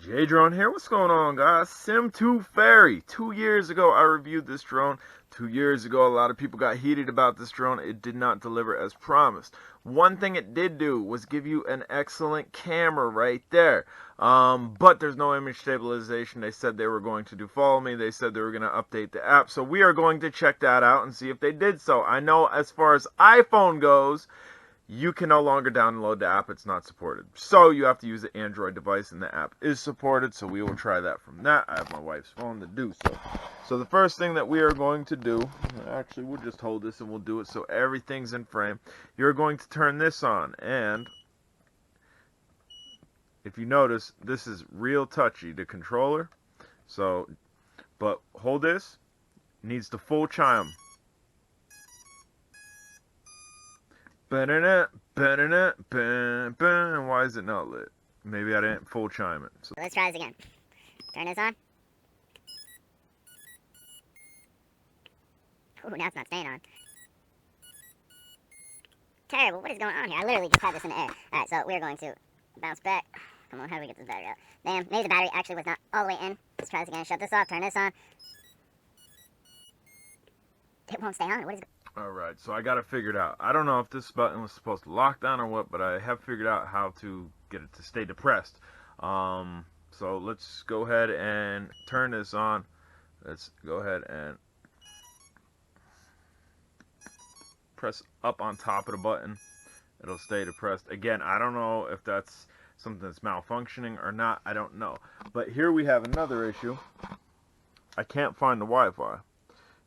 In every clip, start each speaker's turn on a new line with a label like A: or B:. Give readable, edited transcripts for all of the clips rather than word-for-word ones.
A: J-Drone here. What's going on, guys? SIMTOO Fairy. 2 years ago, I reviewed this drone. 2 years ago, a lot of people got heated about this drone. It did not deliver as promised. One thing it did do was give you an excellent camera right there. But there's no image stabilization. They said they were going to do Follow Me. They said they were going to update the app. So we are going to check that out and see if they did so. I know as far as iPhone goes, you can no longer download the app. It's not supported. So you have to use the Android device, and the app is supported. So we will try that from that. I have my wife's phone to do so. So the first thing that we are going to do, actually we'll just hold this and we'll do it so everything's in frame. You're going to turn this on, and if you notice, this is real touchy, the controller. So, but hold this. It needs the full chime. And why is it not lit? Maybe I didn't full chime it. So
B: let's try this again. Turn this on. Ooh, now it's not staying on. Terrible. What is going on here? I literally just had this in the air. Alright, so we're going to bounce back. Come on, how do we get this battery out? Damn, maybe the battery actually was not all the way in. Let's try this again. Shut this off. Turn this on. It won't stay on. What is it?
A: Alright, so I got it figured out. I don't know if this button was supposed to lock down or what, but I have figured out how to get it to stay depressed. So let's go ahead and turn this on. Let's go ahead and press up on top of the button. It'll stay depressed. Again, I don't know if that's something that's malfunctioning or not. I don't know. But here we have another issue. I can't find the Wi-Fi.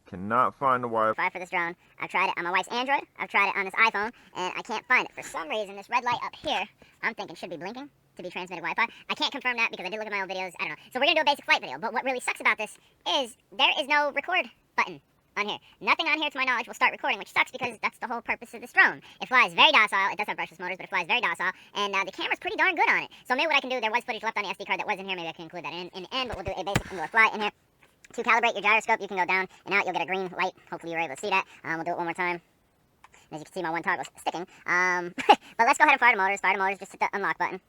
A: Cannot find the Wi-Fi
B: for this drone. I've tried it on my wife's Android. I've tried it on this iPhone, and I can't find it. For some reason, this red light up here, I'm thinking should be blinking to be transmitted Wi-Fi. I can't confirm that because I did look at my old videos. I don't know. So we're gonna do a basic flight video. But what really sucks about this is there is no record button on here. Nothing on here, to my knowledge, will start recording, which sucks because that's the whole purpose of this drone. It flies very docile. It does have brushless motors, but it flies very docile, and the camera's pretty darn good on it. So maybe what I can do, there was footage left on the SD card that was in here. Maybe I can include that in the end. But we'll do a basic indoor flight in here. To calibrate your gyroscope, you can go down and out. You'll get a green light. Hopefully you were able to see that. We'll do it one more time. As you can see, my one toggle's sticking. But let's go ahead and fire the motors. Fire the motors. Just hit the unlock button.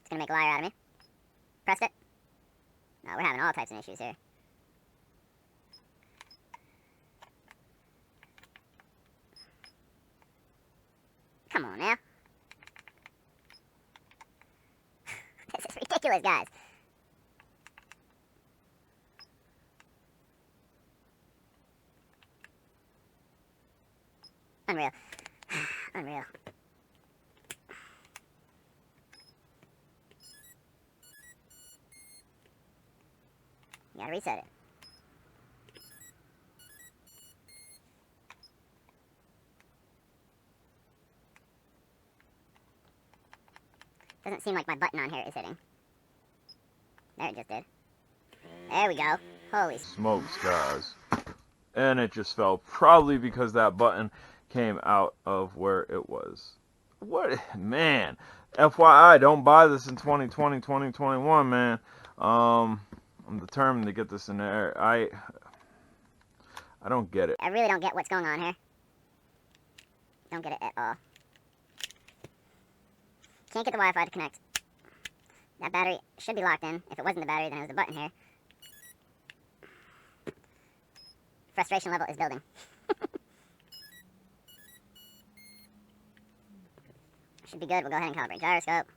B: It's going to make a liar out of me. Pressed it. No, we're having all types of issues here. Come on now. This is ridiculous, guys. Unreal. Unreal. You gotta reset it. Doesn't seem like my button on here is hitting. There, it just did. There we go. Holy
A: smokes, guys. And it just fell, probably because that button came out of where it was. What, man, FYI, don't buy this in 2020, 2021, man. I'm determined to get this in the air. I don't get it.
B: I really don't get what's going on here. Don't get it at all. Can't get the Wi-Fi to connect. That battery should be locked in. If it wasn't the battery, then it was the button here. Frustration level is building. Should be good. We'll go ahead and calibrate gyroscope.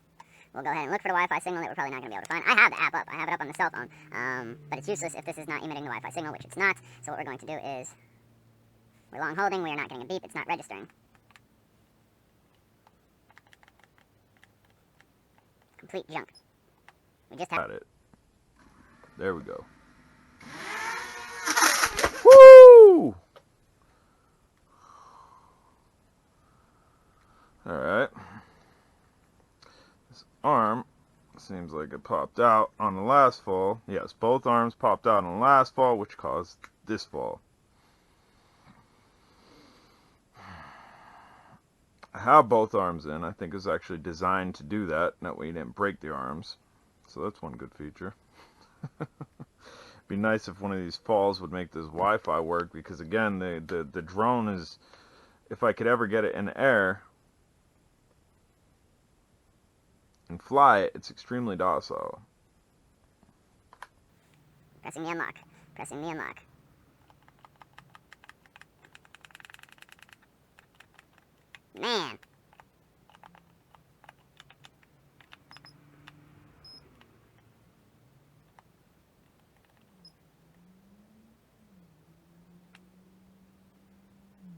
B: We'll go ahead and look for the Wi-Fi signal that we're probably not going to be able to find. I have the app up. I have it up on the cell phone. But it's useless if this is not emitting the Wi-Fi signal, which it's not. So what we're going to do is, we're long holding. We are not getting a beep. It's not registering. Complete junk. We just have
A: it. There we go. Woo! Alright. This arm seems like it popped out on the last fall. Yes, both arms popped out on the last fall, which caused this fall. I have both arms in. I think it's actually designed to do that. That way you didn't break the arms. So that's one good feature. Be nice if one of these falls would make this Wi-Fi work, because again, the drone is, if I could ever get it in the air, and fly it, it's extremely docile.
B: Pressing the unlock. Pressing the unlock. Man.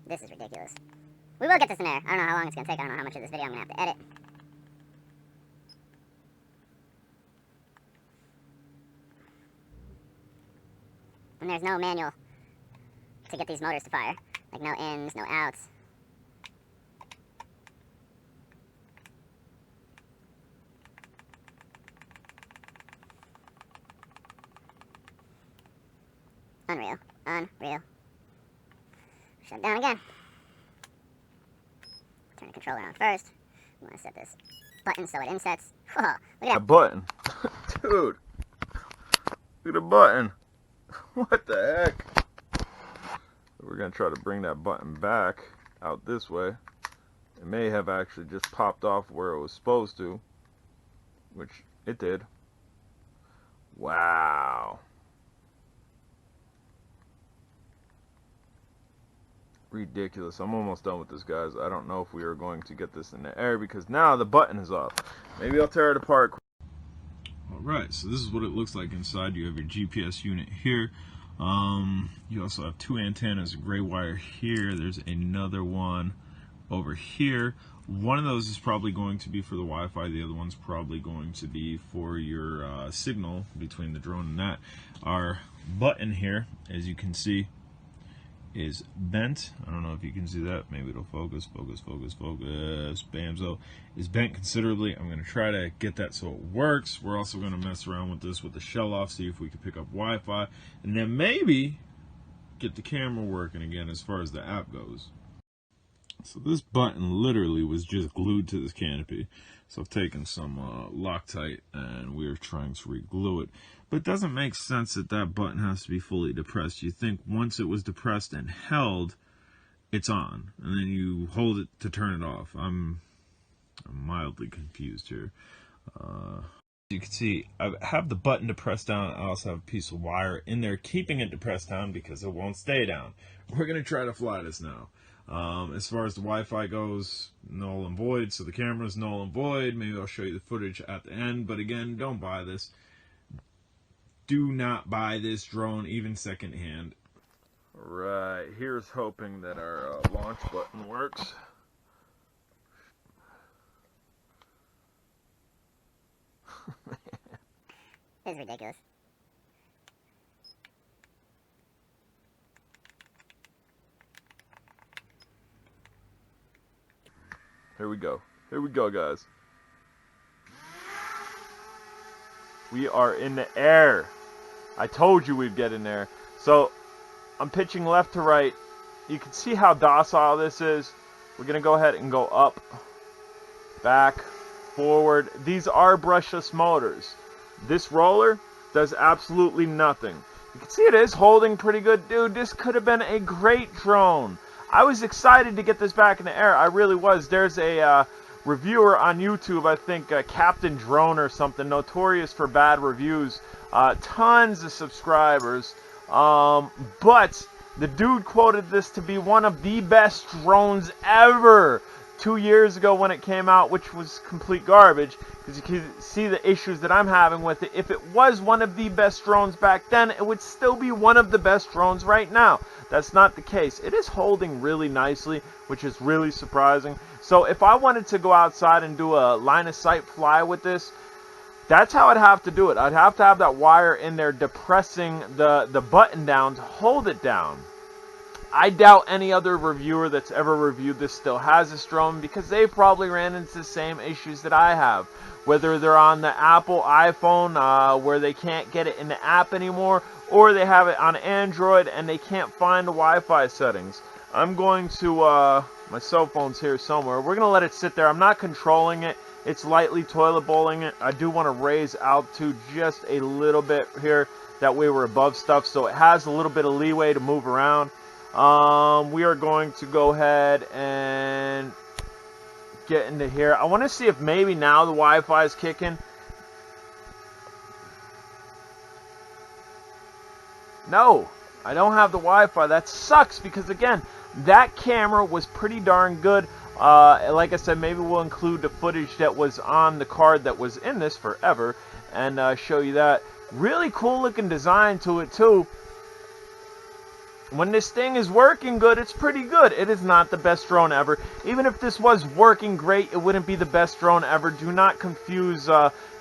B: This is ridiculous. We will get this in air. I don't know how long it's going to take. I don't know how much of this video I'm going to have to edit. And there's no manual to get these motors to fire. Like no ins, no outs. Unreal. Unreal. Shut down again. Turn the controller on first. We want to set this button so it insets. Whoa, look at that.
A: A button. Dude. Look at the button. What the heck? We're going to try to bring that button back out this way. It may have actually just popped off where it was supposed to, which it did. Wow. Ridiculous. I'm almost done with this, guys. I don't know if we are going to get this in the air because now the button is off. Maybe I'll tear it apart. Alright, so this is what it looks like inside. You have your GPS unit here. You also have two antennas, a gray wire here. There's another one over here. One of those is probably going to be for the Wi-Fi. The other one's probably going to be for your signal between the drone and that. Our button here, as you can see, is bent. I don't know if you can see that. Maybe it'll focus. Bamzo. Is bent considerably. I'm going to try to get that so it works. We're also going to mess around with this with the shell off, see if we can pick up Wi-Fi, and then maybe get the camera working again as far as the app goes. So this button literally was just glued to this canopy. So I've taken some Loctite and we're trying to re-glue it. But it doesn't make sense that that button has to be fully depressed. You think once it was depressed and held, it's on. And then you hold it to turn it off. I'm mildly confused here. You can see I have the button depressed down. I also have a piece of wire in there keeping it depressed down because it won't stay down. We're going to try to fly this now. As far as the Wi-Fi goes, null and void, so the camera's null and void. Maybe I'll show you the footage at the end, but again, don't buy this. Do not buy this drone, even secondhand. Right, here's hoping that our launch button works.
B: It's ridiculous.
A: Here we go. Here we go, guys. We are in the air. I told you we'd get in there. So, I'm pitching left to right. You can see how docile this is. We're going to go ahead and go up, back, forward. These are brushless motors. This roller does absolutely nothing. You can see it is holding pretty good. Dude, this could have been a great drone. I was excited to get this back in the air. I really was. There's a reviewer on YouTube, I think Captain Drone or something, notorious for bad reviews. Tons of subscribers. But the dude quoted this to be one of the best drones ever 2 years ago when it came out, which was complete garbage, because you can see the issues that I'm having with it. If it was one of the best drones back then, it would still be one of the best drones right now. That's not the case. It is holding really nicely, which is really surprising. So if I wanted to go outside and do a line of sight fly with this, that's how I'd have to do it. I'd have to have that wire in there depressing the button down to hold it down. I doubt any other reviewer that's ever reviewed this still has this drone, because they probably ran into the same issues that I have. Whether they're on the Apple iPhone where they can't get it in the app anymore, or they have it on Android and they can't find the Wi-Fi settings. I'm going to, my cell phone's here somewhere. We're going to let it sit there. I'm not controlling it. It's lightly toilet bowling it. I do want to raise altitude just a little bit here. That way we're above stuff, so it has a little bit of leeway to move around. We are going to go ahead and get into here. I want to see if maybe now the Wi-Fi is kicking. No, I don't have the Wi-Fi. That sucks because, again, that camera was pretty darn good. Like I said, maybe we'll include the footage that was on the card that was in this forever and show you that. Really cool looking design to it, too. When this thing is working good, it's pretty good. It is not the best drone ever. Even if this was working great, it wouldn't be the best drone ever. Do not confuse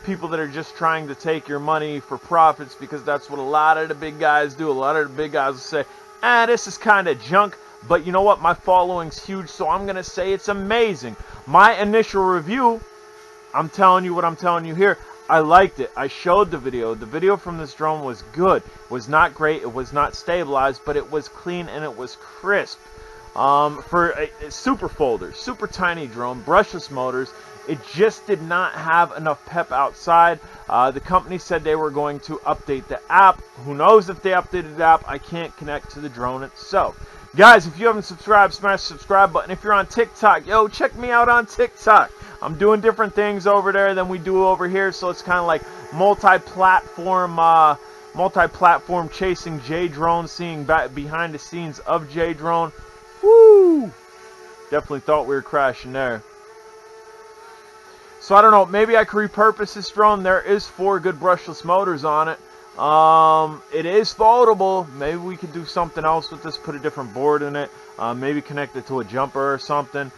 A: people that are just trying to take your money for profits, because that's what a lot of the big guys do. A lot of the big guys will say, this is kind of junk. But you know what? My following's huge, so I'm going to say it's amazing. My initial review, I'm telling you what I'm telling you here. I liked it. I showed the video. The video from this drone was good. It was not great. It was not stabilized, but it was clean and it was crisp. For a super folder, super tiny drone, brushless motors, it just did not have enough pep outside. The company said they were going to update the app. Who knows if they updated the app? I can't connect to the drone itself. Guys, if you haven't subscribed, smash the subscribe button. If you're on TikTok, yo, check me out on TikTok. I'm doing different things over there than we do over here, so it's kind of like multi-platform chasing J-Drone, seeing behind the scenes of J-Drone. Woo! Definitely thought we were crashing there. So I don't know, maybe I could repurpose this drone. There is 4 good brushless motors on it. It is foldable. Maybe we could do something else with this, put a different board in it, maybe connect it to a jumper or something,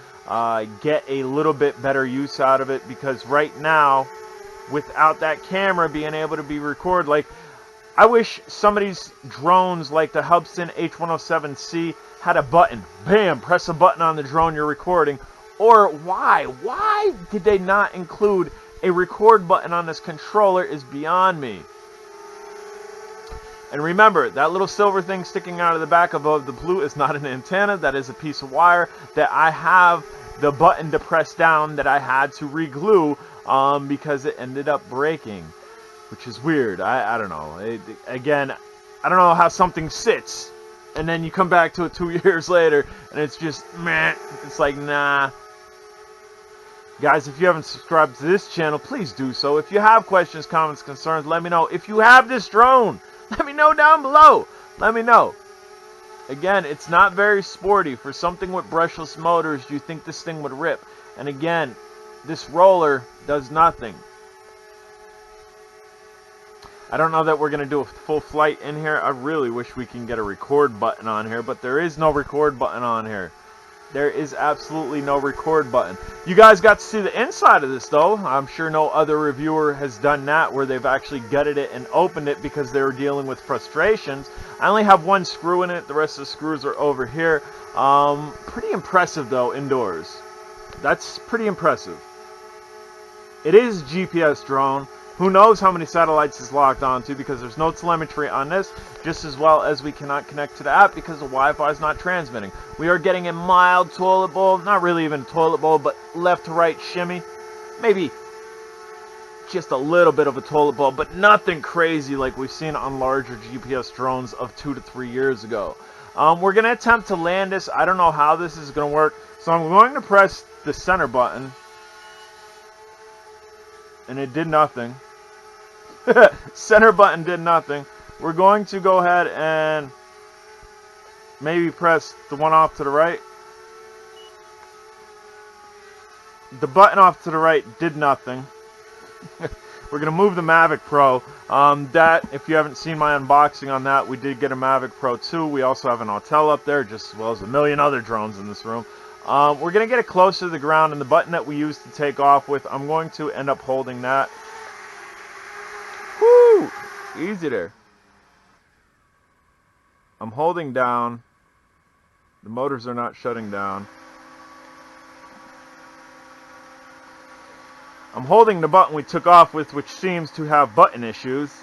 A: get a little bit better use out of it, because right now, without that camera being able to be recorded, like, I wish some of these drones, like the Hubsan H107C, had a button. Bam! Press a button on the drone you're recording. Or why? Why did they not include a record button on this controller is beyond me. And remember, that little silver thing sticking out of the back above the blue is not an antenna. That is a piece of wire that I have the button to press down that I had to re-glue because it ended up breaking, which is weird. I don't know. Again, I don't know how something sits, and then you come back to it 2 years later, and it's just, meh. It's like, nah. Guys, if you haven't subscribed to this channel, please do so. If you have questions, comments, concerns, let me know. If you have this drone, let me know down below. Let me know. Again, it's not very sporty. For something with brushless motors, you think this thing would rip. And again, this roller does nothing. I don't know that we're going to do a full flight in here. I really wish we can get a record button on here, but there is no record button on here. There is absolutely no record button. You guys got to see the inside of this, though. I'm sure no other reviewer has done that, where they've actually gutted it and opened it because they were dealing with frustrations. I only have 1 screw in it. The rest of the screws are over here. Pretty impressive, though, indoors. That's pretty impressive. It is a GPS drone. Who knows how many satellites it's locked onto, because there's no telemetry on this, just as well as we cannot connect to the app because the Wi-Fi is not transmitting. We are getting a mild toilet bowl, not really even a toilet bowl, but left to right shimmy. Maybe just a little bit of a toilet bowl, but nothing crazy like we've seen on larger GPS drones of 2 to 3 years ago. We're going to attempt to land this. I don't know how this is going to work, so I'm going to press the center button, and it did nothing. Center button did nothing. We're going to go ahead and maybe press the one off to the right. The button off to the right did nothing. We're going to move the Mavic Pro. That, if you haven't seen my unboxing on that, we did get a Mavic Pro 2. We also have an Autel up there, just as well as a million other drones in this room. We're going to get it closer to the ground, and the button that we used to take off with, I'm going to end up holding that. Woo! Easy there. I'm holding down. The motors are not shutting down. I'm holding the button we took off with, which seems to have button issues.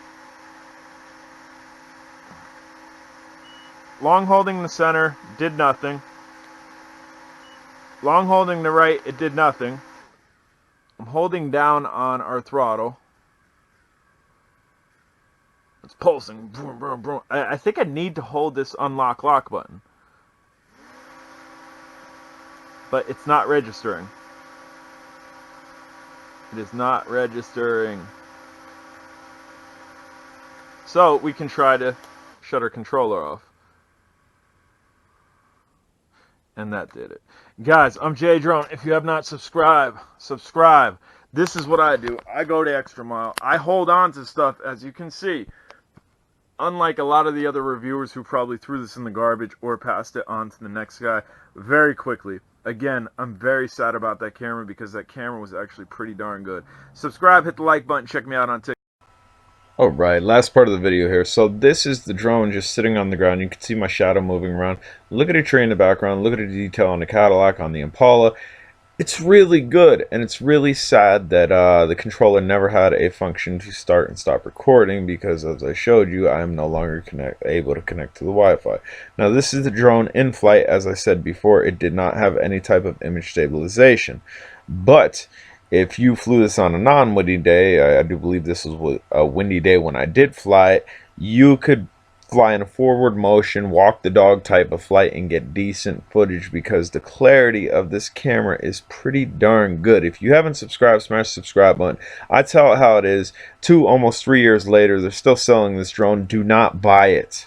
A: Long holding the center, did nothing. Long holding the right, it did nothing. I'm holding down on our throttle. It's pulsing. Vroom, vroom, vroom. I think I need to hold this unlock lock button, but it's not registering. It is not registering. So we can try to shut our controller off. And that did it. Guys, I'm J Drone. If you have not subscribed, subscribe. This is what I do. I go the extra mile. I hold on to stuff, as you can see. Unlike a lot of the other reviewers who probably threw this in the garbage or passed it on to the next guy very quickly. Again, I'm very sad about that camera because that camera was actually pretty darn good. Subscribe, hit the like button, check me out on TikTok. Alright, last part of the video here. So this is the drone just sitting on the ground. You can see my shadow moving around. Look at a tree in the background. Look at the detail on the Cadillac, on the Impala. It's really good, and it's really sad that the controller never had a function to start and stop recording because, as I showed you, I am no longer able to connect to the Wi-Fi. Now, this is the drone in flight. As I said before, it did not have any type of image stabilization. But if you flew this on a non-windy day, I do believe this was a windy day when I did fly it, you could fly in a forward motion, walk the dog type of flight, and get decent footage because the clarity of this camera is pretty darn good. If you haven't subscribed, smash the subscribe button. I tell it how it is. Almost 3 years later, they're still selling this drone. Do not buy it.